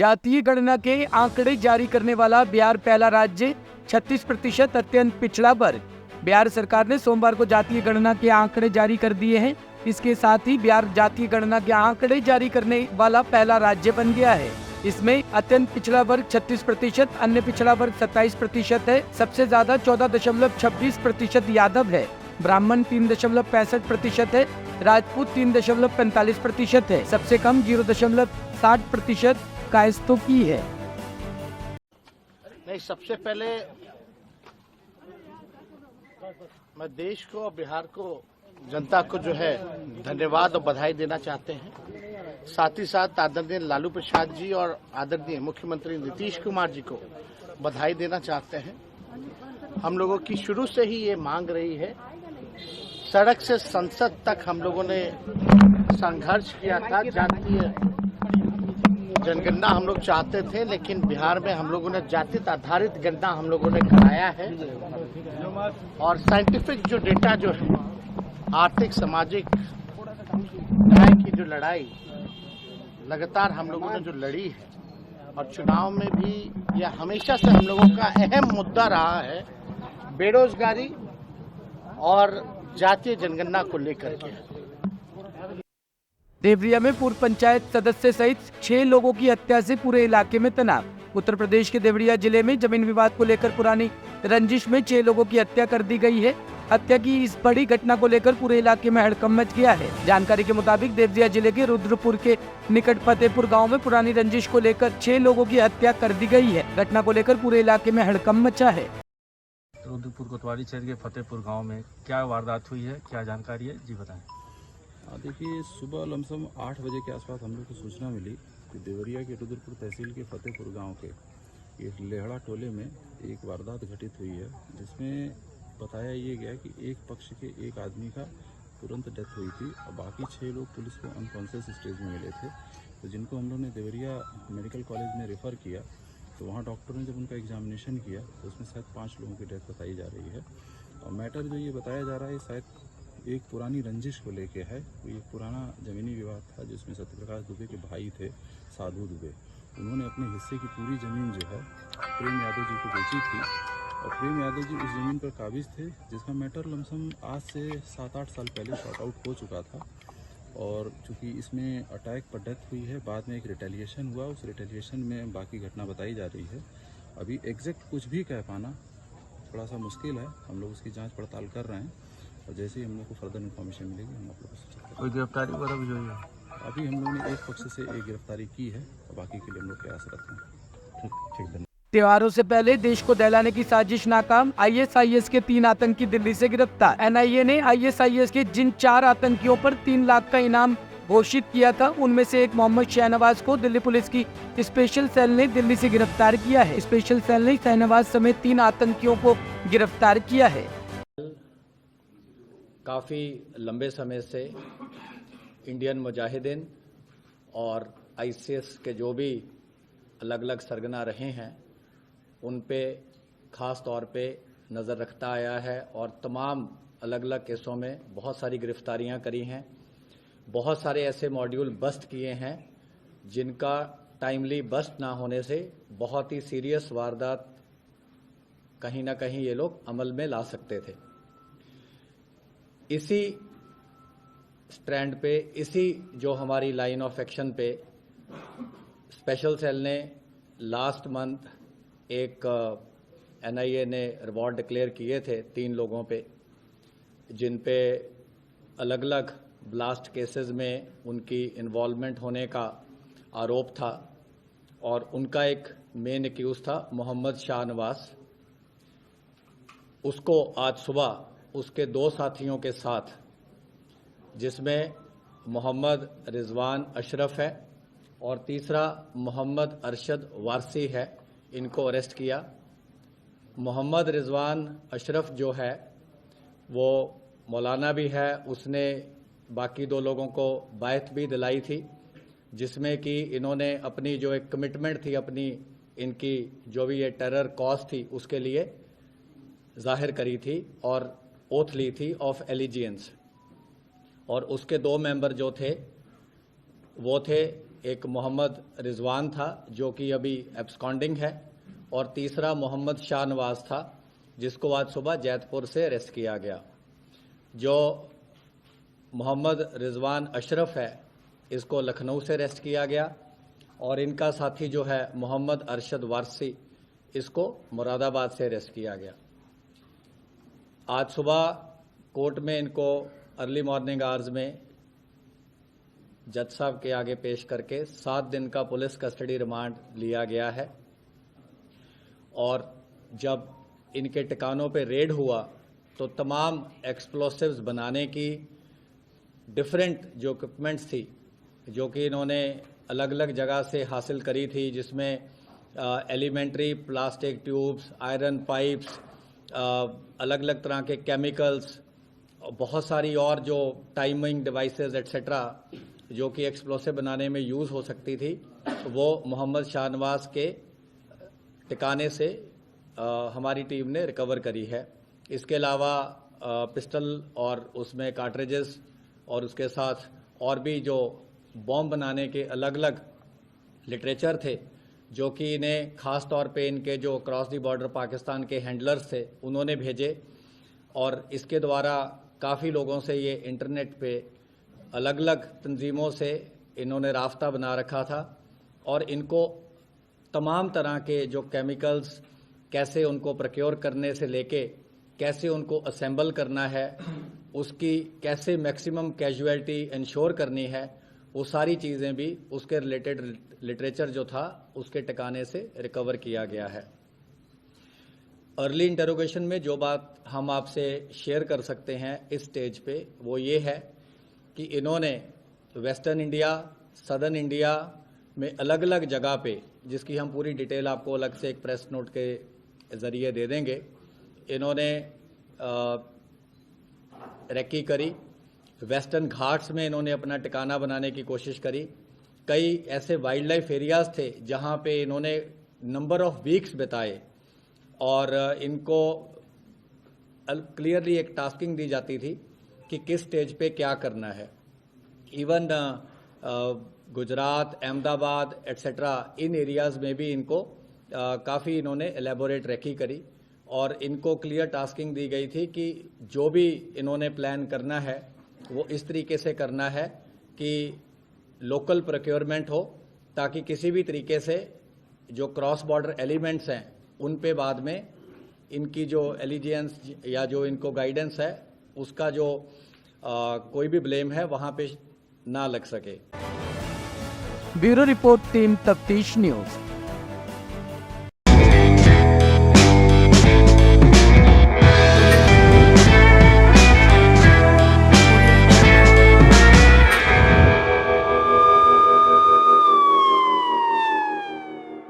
जातीय गणना के आंकड़े जारी करने वाला बिहार पहला राज्य, 36% अत्यंत पिछड़ा वर्ग। बिहार सरकार ने सोमवार को जातीय गणना के आंकड़े जारी कर दिए हैं। इसके साथ ही बिहार जातीय गणना के आंकड़े जारी करने वाला पहला राज्य बन गया है। इसमें अत्यंत पिछड़ा वर्ग 36%, अन्य पिछड़ा वर्ग 27% है। सबसे ज्यादा 14.26% यादव है, ब्राह्मण 3.65% है, राजपूत 3.45% है। सबसे कम 0.60% कायस्तों की है। नहीं, सबसे पहले मैं देश को और बिहार को, जनता को जो है धन्यवाद और बधाई देना चाहते हैं। साथ ही साथ आदरणीय लालू प्रसाद जी और आदरणीय मुख्यमंत्री नीतीश कुमार जी को बधाई देना चाहते हैं। हम लोगों की शुरू से ही ये मांग रही है, सड़क से संसद तक हम लोगों ने संघर्ष किया था। जातीय जनगणना हम लोग चाहते थे, लेकिन बिहार में हम लोगों ने जाति आधारित गणना हम लोगों ने कराया है। और साइंटिफिक जो डेटा जो है, आर्थिक सामाजिक न्याय की जो लड़ाई लगातार हम लोगों ने जो लड़ी है, और चुनाव में भी यह हमेशा से हम लोगों का अहम मुद्दा रहा है, बेरोजगारी और जातीय जनगणना को लेकर के। देवरिया में पूर्व पंचायत सदस्य सहित 6 लोगों की हत्या से पूरे इलाके में तनाव। उत्तर प्रदेश के देवरिया जिले में जमीन विवाद को लेकर पुरानी रंजिश में 6 लोगों की हत्या कर दी गई है। हत्या की इस बड़ी घटना को लेकर पूरे इलाके में हड़कंप मच गया है। जानकारी के मुताबिक देवरिया जिले के रुद्रपुर के निकट फतेहपुर गांव में पुरानी रंजिश को लेकर 6 लोगों की हत्या कर दी गई है। घटना को लेकर पूरे इलाके में हड़कंप मचा है। रुद्रपुर कोतवाली क्षेत्र के फतेहपुर गांव में क्या वारदात हुई है, क्या जानकारी है, जी बताएं। देखिए, सुबह लमसम 8 बजे के आसपास हम लोग को सूचना मिली कि देवरिया के रुद्रपुर तहसील के फतेहपुर गांव के एक लेहड़ा टोले में एक वारदात घटित हुई है, जिसमें बताया ये गया कि एक पक्ष के एक आदमी का तुरंत डेथ हुई थी और बाकी 6 लोग पुलिस को अनकॉन्शियस स्टेज में मिले थे। तो जिनको हम लोग ने देवरिया मेडिकल कॉलेज में रेफ़र किया, तो वहाँ डॉक्टर ने जब उनका एग्जामिनेशन किया तो उसमें शायद 5 लोगों की डेथ बताई जा रही है। और मैटर जो ये बताया जा रहा है, शायद एक पुरानी रंजिश को लेके है। तो ये पुराना ज़मीनी विवाद था, जिसमें सत्यप्रकाश दुबे के भाई थे साधु दुबे। उन्होंने अपने हिस्से की पूरी ज़मीन जो है प्रेम यादव जी को बेची थी, और प्रेम यादव जी उस ज़मीन पर काबिज थे, जिसका मैटर लमसम आज से 7-8 साल पहले शॉर्ट आउट हो चुका था। और चूँकि इसमें अटैक पर डेथ हुई है, बाद में एक रिटेलिएशन हुआ, उस रिटेलिएशन में बाकी घटना बताई जा रही है। अभी एग्जैक्ट कुछ भी कह पाना थोड़ा सा मुश्किल है। हम लोग उसकी जांच पड़ताल कर रहे हैं, और जैसे ही हम लोग को फर्दर इन्फॉर्मेशन मिलेगी हम आप लोगों को सूचित करेंगे। कोई गिरफ्तारी वगैरह भी हुई है? अभी हम लोगों ने एक पक्ष से एक गिरफ्तारी की है, और बाकी के लिए हम लोग प्रयासरत हैं। ठीक, धन्यवाद। त्योहारों से पहले देश को दहलाने की साजिश नाकाम, ISIS के 3 आतंकी दिल्ली से गिरफ्तार। NIA ने ISIS के जिन 4 आतंकियों पर 3 लाख का इनाम घोषित किया था, उनमें से एक मोहम्मद शहनवाज को दिल्ली पुलिस की स्पेशल सेल ने दिल्ली से गिरफ्तार किया है। स्पेशल सेल ने शहनवाज समेत 3 आतंकियों को गिरफ्तार किया है। काफ़ी लंबे समय से इंडियन मुजाहिदीन और ISIS के जो भी अलग अलग सरगना रहे हैं, उन पे ख़ास तौर पे नज़र रखता आया है, और तमाम अलग अलग केसों में बहुत सारी गिरफ्तारियां करी हैं। बहुत सारे ऐसे मॉड्यूल बस्ट किए हैं जिनका टाइमली बस्ट ना होने से बहुत ही सीरियस वारदात कहीं ना कहीं ये लोग अमल में ला सकते थे। इसी स्ट्रैंड पे, इसी जो हमारी लाइन ऑफ एक्शन पे स्पेशल सेल ने लास्ट मंथ एक NIA ने रिवॉर्ड डिक्लेयर किए थे 3 लोगों पे, जिन पे अलग अलग ब्लास्ट केसेस में उनकी इन्वॉल्वमेंट होने का आरोप था, और उनका एक मेन एक्यूज था मोहम्मद शाहनवाज। उसको आज सुबह उसके 2 साथियों के साथ, जिसमें मोहम्मद रिजवान अशरफ है और तीसरा मोहम्मद अरशद वारसी है, इनको अरेस्ट किया। मोहम्मद रिजवान अशरफ जो है वो मौलाना भी है, उसने बाकी 2 लोगों को बायत भी दिलाई थी, जिसमें कि इन्होंने अपनी जो एक कमिटमेंट थी, अपनी इनकी जो भी ये टेरर कॉज थी उसके लिए जाहिर करी थी और ओथ ली थी ऑफ एलिजियंस। और उसके 2 मेंबर जो थे वो थे एक मोहम्मद रिजवान था जो कि अभी एब्सकॉन्डिंग है, और तीसरा मोहम्मद शाहनवाज था जिसको आज सुबह जैतपुर से अरेस्ट किया गया। जो मोहम्मद रिजवान अशरफ है इसको लखनऊ से अरेस्ट किया गया, और इनका साथी जो है मोहम्मद अरशद वारसी इसको मुरादाबाद से अरेस्ट किया गया। आज सुबह कोर्ट में इनको अर्ली मॉर्निंग आवर्स में जज साहब के आगे पेश करके 7 दिन का पुलिस कस्टडी रिमांड लिया गया है। और जब इनके ठिकानों पे रेड हुआ तो तमाम एक्सप्लोसिव्स बनाने की डिफरेंट जो इक्विपमेंट्स थी जो कि इन्होंने अलग अलग जगह से हासिल करी थी, जिसमें elementary plastic tubes, iron pipes, अलग अलग तरह के केमिकल्स, बहुत सारी और जो टाइमिंग डिवाइसेस एट्सेट्रा जो कि एक्सप्लोसिव बनाने में यूज़ हो सकती थी, वो मोहम्मद शाहनवाज के ठिकाने से हमारी टीम ने रिकवर करी है। इसके अलावा पिस्टल और उसमें कार्ट्रिजेस और उसके साथ और भी जो बॉम्ब बनाने के अलग अलग लिटरेचर थे जो कि इन्हें ख़ास तौर पे इनके जो क्रॉस दी बॉर्डर पाकिस्तान के हैंडलर्स थे उन्होंने भेजे, और इसके द्वारा काफ़ी लोगों से ये इंटरनेट पे अलग अलग तंजीमों से इन्होंने रास्ता बना रखा था, और इनको तमाम तरह के जो केमिकल्स कैसे उनको प्रोक्योर करने से लेके कैसे उनको असेंबल करना है, उसकी कैसे मैक्सिमम कैजुअलिटी इंश्योर करनी है, वो सारी चीज़ें भी उसके रिलेटेड लिटरेचर जो था उसके ठिकाने से रिकवर किया गया है। अर्ली इंटरोगेशन में जो बात हम आपसे शेयर कर सकते हैं इस स्टेज पे वो ये है कि इन्होंने वेस्टर्न इंडिया, सदर्न इंडिया में अलग अलग जगह पे, जिसकी हम पूरी डिटेल आपको अलग से एक प्रेस नोट के ज़रिए दे देंगे, इन्होंने रेकी करी। वेस्टर्न घाट्स में इन्होंने अपना ठिकाना बनाने की कोशिश करी। कई ऐसे वाइल्ड लाइफ एरियाज़ थे जहाँ पे इन्होंने नंबर ऑफ वीक्स बिताए, और इनको क्लियरली एक टास्किंग दी जाती थी कि किस स्टेज पे क्या करना है। इवन गुजरात, अहमदाबाद एट्सेट्रा इन एरियाज़ में भी इनको काफ़ी इन्होंने एलेबोरेट रेकी करी, और इनको क्लियर टास्किंग दी गई थी कि जो भी इन्होंने प्लान करना है वो इस तरीके से करना है कि लोकल प्रोक्योरमेंट हो, ताकि किसी भी तरीके से जो क्रॉस बॉर्डर एलिमेंट्स हैं उन पे बाद में इनकी जो एलिजियंस या जो इनको गाइडेंस है उसका जो कोई भी ब्लेम है वहाँ पे ना लग सके। ब्यूरो रिपोर्ट, टीम तफ्तीश न्यूज़।